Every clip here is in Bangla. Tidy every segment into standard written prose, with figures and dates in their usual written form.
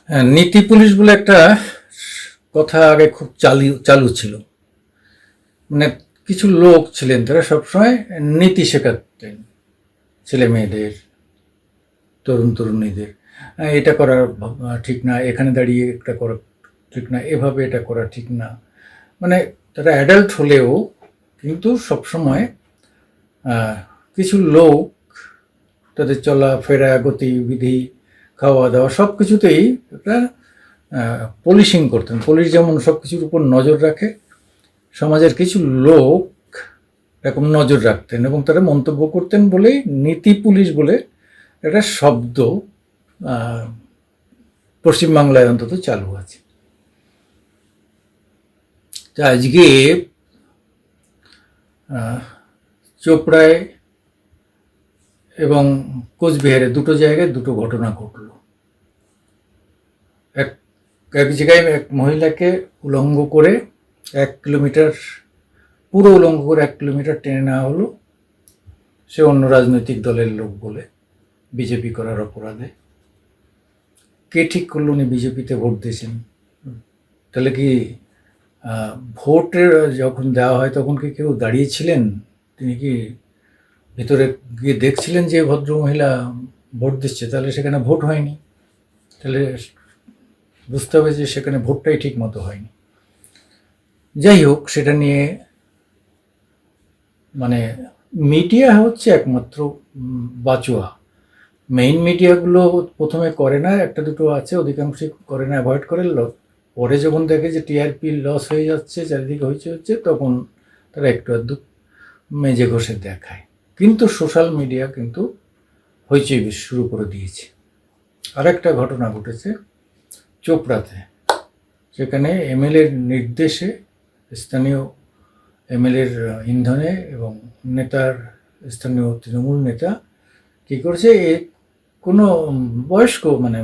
নীতি পুলিশ বলে একটা কথা আগে খুব চালু ছিল। মানে কিছু লোক ছিলেন, তারা সবসময় নীতি শেখাতেন ছেলে মেয়েদের, তরুণ তরুণীদের। এটা করা ঠিক না, এখানে দাঁড়িয়ে এটা করা ঠিক না, এভাবে এটা করা ঠিক না। মানে তারা অ্যাডাল্ট হলেও কিন্তু সবসময় কিছু লোক তাদের চলাফেরা, গতিবিধি, খাওয়া দাওয়া সব কিছুতেই একটা পলিশিং করতেন। পুলিশ যেমন সব কিছুর উপর নজর রাখে, সমাজের কিছু লোক এরকম নজর রাখতেন এবং তারা মন্তব্য করতেন বলেই নীতি পুলিশ বলে একটা শব্দ পশ্চিমবাংলায় অন্তত চালু আছে। তা আজকে চোপড়ায় এবং কোচবিহারে দুটো জায়গায় দুটো ঘটনা ঘটল। এক জায়গায় এক মহিলাকে উলঙ্গ করে 1 কিলোমিটার, পুরো উলঙ্গ করে 1 কিলোমিটার টেনে নেওয়া হলো, সে অন্য রাজনৈতিক দলের লোক বলে, বিজেপি করার অপরাধে। কে ঠিক করলো উনি বিজেপিতে ভোট দিয়েছেন? তাহলে কি ভোটের যখন দেওয়া হয় তখন কি কেউ দাঁড়িয়েছিলেন? তিনি কি ভিতরে গিয়ে দেখছিলেন যে ভদ্রমহিলা ভোট দিচ্ছে? তাহলে সেখানে ভোট হয়নি, তাহলে বুঝতে হবে যে সেখানে ভোটটাই ঠিক মতো হয়নি। যাই হোক, সেটা নিয়ে মানে মিডিয়া হচ্ছে একমাত্র বাঁচোয়া। মেইন মিডিয়াগুলো প্রথমে করে না, একটা দুটো আছে, অধিকাংশই করে না, অ্যাভয়েড করে। পরে যখন দেখে যে টিআরপি লস হয়ে যাচ্ছে, চারিদিকে হচ্ছে, তখন তারা একটু আধটু মেজে ঘষে দেখায়। কিন্তু সোশ্যাল মিডিয়া কিন্তু হইচই শুরু করে দিয়েছে। আরেকটা ঘটনা ঘটেছে চোপড়াতে, সেখানে এমএলএর নির্দেশে, স্থানীয় এমএলএর ইন্ধনে এবং স্থানীয় তৃণমূল নেতা কী করেছে, কোনো বয়স্ক মানে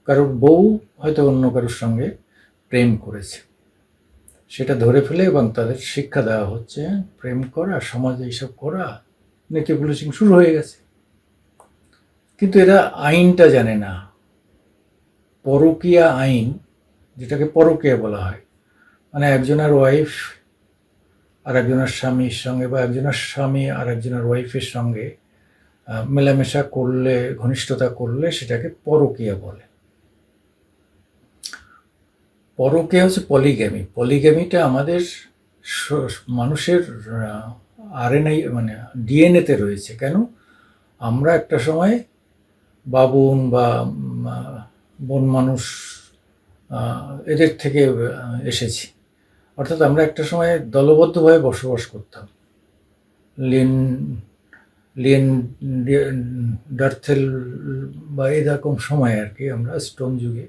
কারোর বউ হয়তো অন্য কারোর সঙ্গে প্রেম করেছে, সেটা ধরে ফেলে এবং তাদের শিক্ষা দেওয়া হচ্ছে প্রেম করা, সমাজে এইসব করা, নীতি পুলিশিং শুরু হয়ে গেছে। কিন্তু এরা আইনটা জানে না। পরকীয়া আইন, যেটাকে পরকীয়া বলা হয়, মানে একজনের ওয়াইফ আর একজনের স্বামীর সঙ্গে, বা একজনের স্বামী আর একজনের ওয়াইফের সঙ্গে মেলামেশা করলে, ঘনিষ্ঠতা করলে সেটাকে পরকীয়া বলে। পরকীয়া হচ্ছে পলিগ্যামি। পলিগ্যামিটা আমাদের মানুষের আরএনএ মানে ডিএনএতে রয়েছে। কেন? আমরা একটা সময় বাবুন বা বন মানুষ এদের থেকে এসেছি। অর্থাৎ আমরা একটা সময় দলবদ্ধভাবে বসবাস করতাম। লিয়েন ডার্থেল বা এরকম সময় আর কি, আমরা স্টোন যুগে,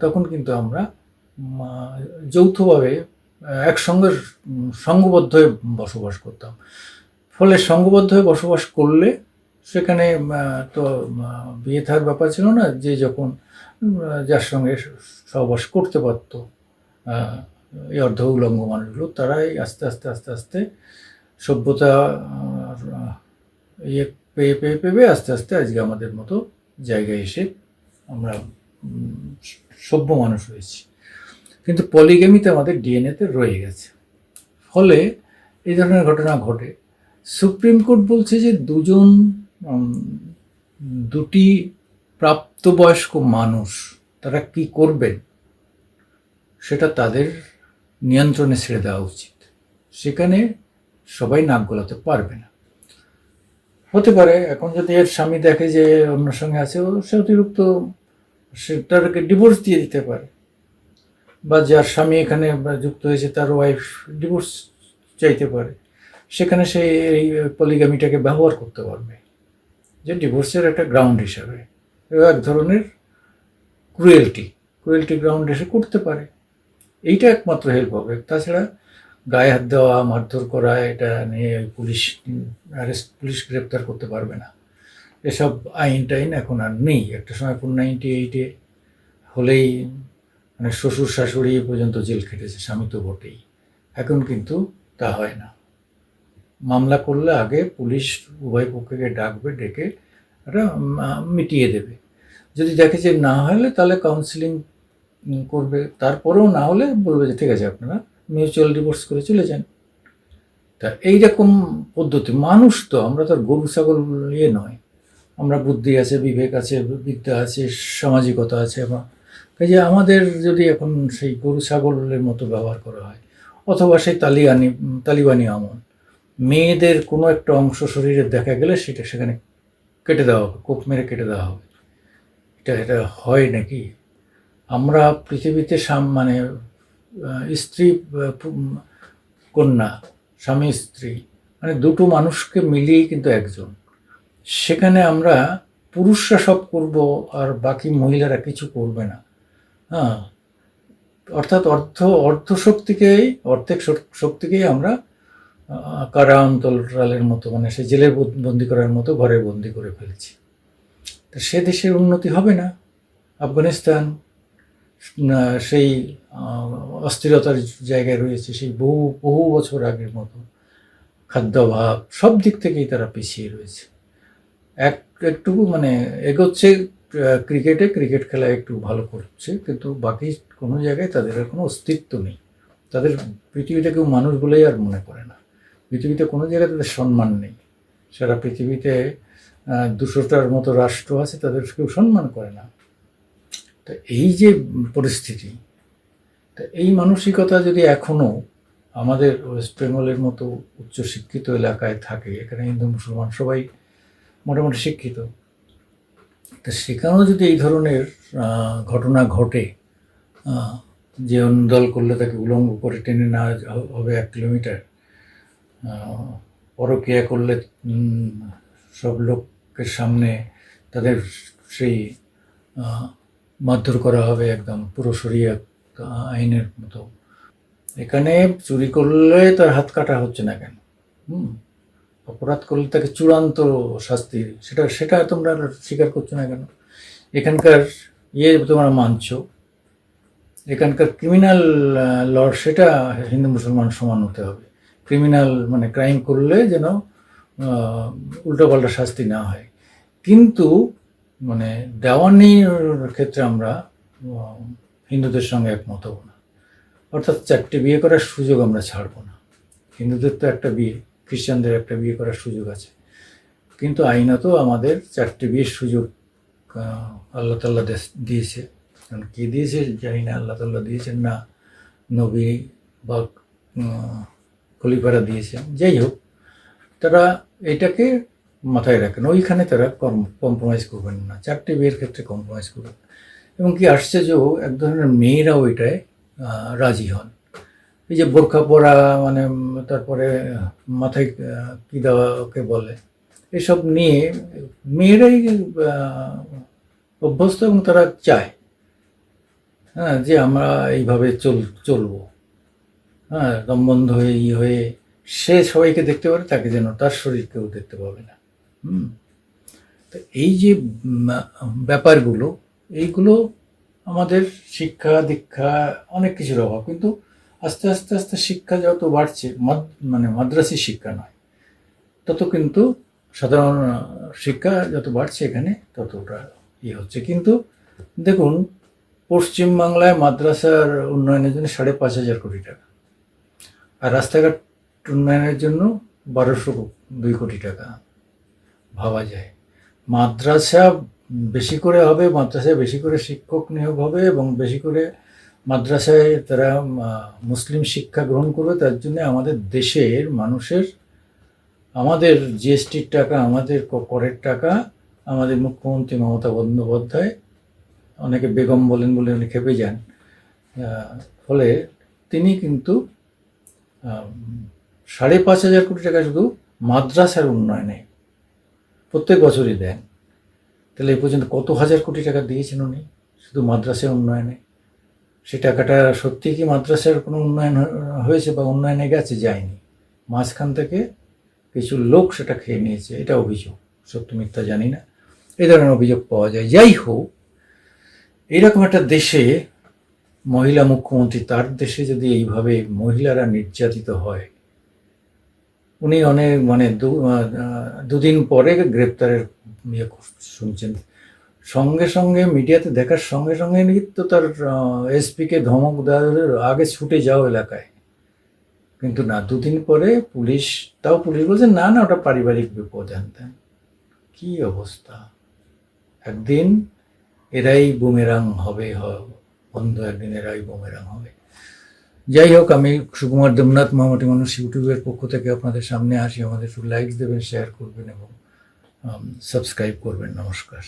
তখন কিন্তু আমরা যৌথভাবে একসঙ্গে সংঘবদ্ধ হয়ে বসবাস করতাম। ফলে সংঘবদ্ধ হয়ে বসবাস করলে সেখানে তো বিয়ে থাকার ব্যাপার ছিল না, যে যখন যার সঙ্গে সহবাস করতে পারতো এই অর্ধ উলঙ্গ মানুষগুলো, তারাই আস্তে আস্তে আস্তে আস্তে সভ্যতা ইয়ে পেয়ে পেয়ে পেয়ে আস্তে আস্তে আজকে আমাদের মতো জায়গায় এসে আমরা সভ্য মানুষ হয়েছি। কিন্তু পলিগ্যামিতে আমাদের ডিএনএতে রয়ে গেছে। ফলে এই ধরনের ঘটনা ঘটে। সুপ্রিম কোর্ট বলছে যে দুটি প্রাপ্তবয়স্ক মানুষ তারা কি করবেন সেটা তাদের নিয়ন্ত্রণে ছেড়ে দেওয়া উচিত। সেখানে সবাই নাক গলাতে পারবে না। হতে পারে এখন যদি এর স্বামী দেখে যে অন্য সঙ্গে আছে, সে অতিরিক্ত, তাকে ডিভোর্স দিয়ে দিতে পারে, বা যার স্বামী এখানে যুক্ত হয়েছে তার ওয়াইফ ডিভোর্স চাইতে পারে। সেখানে সে এই পলিগ্যামিটাকে ব্যবহার করতে পারবে যে ডিভোর্সের একটা গ্রাউন্ড হিসাবে, এক ধরনের ক্রুয়েলটি গ্রাউন্ড এসে করতে পারে। এইটা একমাত্র হেল্প হবে। তাছাড়া গায়ে হাত দেওয়া, মারধর করা, এটা নিয়ে পুলিশ গ্রেপ্তার করতে পারবে না। এসব আইন টাইন এখন আর নেই। একটা সময় 98-এ হলেই মানে শ্বশুর শাশুড়ি পর্যন্ত জেল খেটেছে, স্বামী তো বটেই। এখন কিন্তু তা হয় না। মামলা করলে আগে পুলিশ উভয় পক্ষকে ডাকবে, ডেকে এটা মিটিয়ে দেবে। যদি দেখে যে না হলে তাহলে কাউন্সিলিং করবে, তারপরেও না হলে বলবে যে ঠিক আছে আপনারা মিউচুয়াল ডিভোর্স করে চলে যান। তা এইরকম পদ্ধতি, মানুষ তো আমরা তো আর গরু ছাগল ইয়ে নয়, আমরা বুদ্ধি আছে, বিবেক আছে, বিদ্যা আছে, সামাজিকতা আছে। কাজে আমাদের যদি এখন সেই গরু ছাগলের মতো ব্যবহার করা হয়, অথবা সেই তালিবানি আমল, মেয়েদের কোনো একটা অংশ শরীরে দেখা গেলে সেটা সেখানে কেটে দেওয়া হবে, কোপ মেরে কেটে দেওয়া হবে, এটা হয় নাকি? আমরা পৃথিবীতে মানে স্ত্রী কন্যা, স্বামী স্ত্রী, মানে দুটো মানুষকে মিলিয়েই কিন্তু একজন। সেখানে আমরা পুরুষরা সব করব আর বাকি মহিলারা কিছু করবে না। হ্যাঁ, অর্থাৎ অর্ধেক শক্তিকেই আমরা কারা অন্তরালের মতো, মানে সে জেলে বন্দি করার মতো ঘরে বন্দি করে ফেলছি। তা সে দেশের উন্নতি হবে না। আফগানিস্তান সেই অস্থিরতার জায়গায় রয়েছে, সেই বহু বহু বছর আগের মতো। খাদ্যাভাব সব দিক থেকেই তারা পিছিয়ে রয়েছে। একটু মানে এগোচ্ছে ক্রিকেট খেলায় একটু ভালো করছে, কিন্তু বাকি কোনো জায়গায় তাদের আর কোনো অস্তিত্ব নেই। তাদের পৃথিবীতে কেউ মানুষ বলেই আর মনে করে না। পৃথিবীতে কোনো জায়গায় তাদের সম্মান নেই। সারা পৃথিবীতে 200টার মতো রাষ্ট্র আছে, তাদের কেউ সম্মান করে না। তা এই যে পরিস্থিতি, তা এই মানসিকতা যদি এখনও আমাদের ওয়েস্ট বেঙ্গলের মতো উচ্চশিক্ষিত এলাকায় থাকে, এখানে হিন্দু মুসলমান সবাই মোটামুটি শিক্ষিত, তা সেখানেও যদি এই ধরনের ঘটনা ঘটে, যে অন্যদল করলে তাকে উলঙ্গ করে টেনে নেওয়া হবে 1 কিলোমিটার, পরকীয়া করলে সব লোকের সামনে তাদের সেই মারধর করা হবে একদম পুরো শরিয়া আইনের মতো। এখানে চুরি করলে তার হাত কাটা হচ্ছে না কেন? অপরাধ করলে তাকে চূড়ান্ত শাস্তি, সেটা তোমরা স্বীকার করছো না কেন? এখানকার তোমরা মানছো, এখানকার ক্রিমিনাল ল সেটা হিন্দু মুসলমান সমান হতে হবে। ক্রিমিনাল মানে ক্রাইম করলে যেন উল্টোপাল্টা শাস্তি না হয়। কিন্তু মানে দেওয়ানির ক্ষেত্রে আমরা হিন্দুদের সঙ্গে একমত হব না। অর্থাৎ 4টে বিয়ে করার সুযোগ আমরা ছাড়ব না। হিন্দুদের তো একটা বিয়ে, খ্রিস্টানদের একটা বিয়ে করার সুযোগ আছে, কিন্তু আইনত আমাদের 4টে বিয়ের সুযোগ আল্লাহ তাল্লাহ দিয়েছে। কারণ কে দিয়েছে জানি না, আল্লাহ তাল্লাহ দিয়েছেন না নবী বা খলিফারা দিয়েছেন। যাই হোক, তারা এটাকে মাথায় রাখেন, ওইখানে তারা কম্প্রোমাইজ করবেন না, 4টে বিয়ের ক্ষেত্রে কম্প্রোমাইজ করবেন। এবং কি আশ্চর্য, এক ধরনের মেয়েরাও এটায় রাজি হন। এই যে বোরখা পরা, মানে তারপরে মাথায় কী দেওয়াকে বলে, এসব নিয়ে মেয়েরাই অভ্যস্ত এবং তারা চায় যে আমরা এইভাবে চলবো। দম বন্ধ হয়ে হয়ে সে সবাইকে দেখতে পারে, তাকে যেন তার শরীর কেউ দেখতে পাবে না। তো এই যে ব্যাপারগুলো, এইগুলো আমাদের শিক্ষা দীক্ষা অনেক কিছুর অভাব। কিন্তু আস্তে আস্তে আস্তে শিক্ষা যত বাড়ছে, মানে মাদ্রাসি শিক্ষা নয়, তত কিন্তু সাধারণ শিক্ষা যত বাড়ছে এখানে ততটা হচ্ছে। কিন্তু দেখুন, পশ্চিমবাংলায় মাদ্রাসার উন্নয়নের জন্য 5,500 কোটি টাকা, আর রাস্তাঘাট উন্নয়নের জন্য 1,202 কোটি টাকা। ভাবা যায়, মাদ্রাসা বেশি করে হবে, মাদ্রাসায় বেশি করে শিক্ষক নিয়োগ হবে এবং বেশি করে মাদ্রাসায় তারা মুসলিম শিক্ষা গ্রহণ করবে। তার জন্য আমাদের দেশের মানুষের, আমাদের জিএসটির টাকা, আমাদের করের টাকা, আমাদের মুখ্যমন্ত্রী মমতা বন্দ্যোপাধ্যায়, অনেকে বেগম বলেন বলে উনি খেপে যান, ফলে তিনি কিন্তু 5,500 কোটি টাকা শুধু মাদ্রাসার উন্নয়নে প্রত্যেক বছরই দেন। তাহলে এই পর্যন্ত কত হাজার কোটি টাকা দিয়েছেন উনি শুধু মাদ্রাসার উন্নয়নে? সে টাকাটা সত্যি কি মাদ্রাসার কোনো উন্নয়ন হয়েছে বা উন্নয়নে গেছে? যায়নি। মাঝখান থেকে কিছু লোক সেটা খেয়ে নিয়েছে, এটা অভিযোগ, সত্য মিথ্যা জানি না, এই ধরনের অভিযোগ পাওয়া যায়। যাই হোক, এইরকম একটা দেশে মহিলা মুখ্যমন্ত্রী, তার দেশে যদি এইভাবে মহিলারা নির্যাতিত হয়, উনি অনেক মানে দুদিন পরে গ্রেপ্তারের শুনছেন, সঙ্গে সঙ্গে মিডিয়াতে দেখার সঙ্গে সঙ্গে নাকি তো তার এসপিকে ধমক দেওয়ার আগে ছুটে যাও এলাকায়, কিন্তু না, দুদিন পরে পুলিশ, তাও পুলিশ বলছে না না ওটা পারিবারিক বিপদ হ্যান। কি অবস্থা! একদিন এরাই বুমেরাং হবে, বন্ধু, একদিন এরাই বুমেরাং হবে। যাই হোক, আমি সুকুমার দেবনাথ, মহামাটি মানুষ ইউটিউবের পক্ষ থেকে আপনাদের সামনে আসি। আমাদের একটু লাইক দেবেন, শেয়ার করবেন এবং সাবস্ক্রাইব করবেন। নমস্কার।